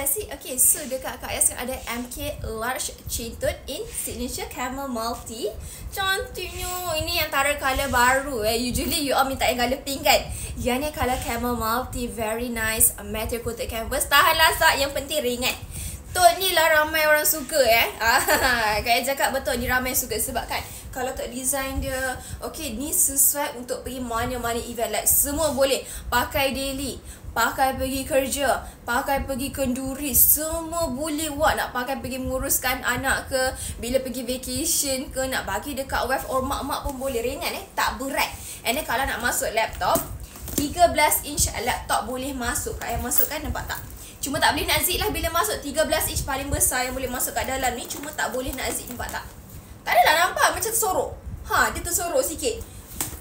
Basic. Okay, so dekat Kak Ayah sekarang ada MK Large Chintut in Signature Camel Multi. Cantiknya. Ini antara colour baru. Usually you all minta yang colour pink kan. Yang ni colour Camel Multi. Very nice. Metal coated canvas. Tahan lasak. Yang penting ringan. Tok ni lah ramai orang suka Kak Ayah cakap betul ni ramai suka. Sebab kan kalau tok design dia, okay, ni sesuai untuk pergi mana-mana event. Like semua boleh. Pakai daily, pakai pergi kerja, pakai pergi kenduri, semua boleh buat. Nak pakai pergi menguruskan anak ke, bila pergi vacation ke, nak bagi dekat wife or mak-mak pun boleh. Ringan tak berat. And then kalau nak masuk laptop, 13 inch laptop boleh masuk. Kak Ayah masukkan, nampak tak? Cuma tak boleh nak zip lah bila masuk. 13 inch paling besar yang boleh masuk kat dalam ni. Cuma tak boleh nak zip, nampak tak? Tak adalah nampak macam tersorok. Dia tersorok sikit.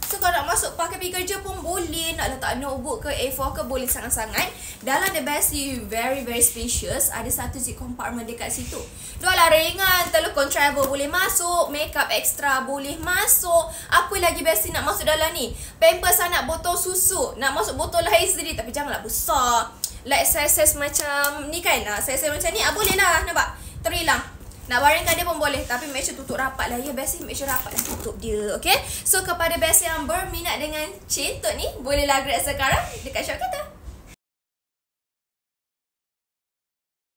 So kalau nak masuk pakai pergi kerja pun boleh. Nak letak notebook ke A4 ke boleh sangat-sangat. Dalam the best very very spacious. Ada satu zip compartment dekat situ. Dua lah ringan. Telefon travel boleh masuk. Makeup extra boleh masuk. Apa lagi best nak masuk dalam ni? Pampers anak, botol susu. Nak masuk botol air sendiri. Tapi janganlah besar. Like size macam ni kan. Size macam ni boleh lah. Nampak? Terilang. Nak baringkan dia pun boleh. Tapi make sure tutup rapat lah. Ya, best make sure rapat lah tutup dia. Okay. So kepada best yang berminat dengan Chintut ni, bolehlah grab sekarang dekat shop kita.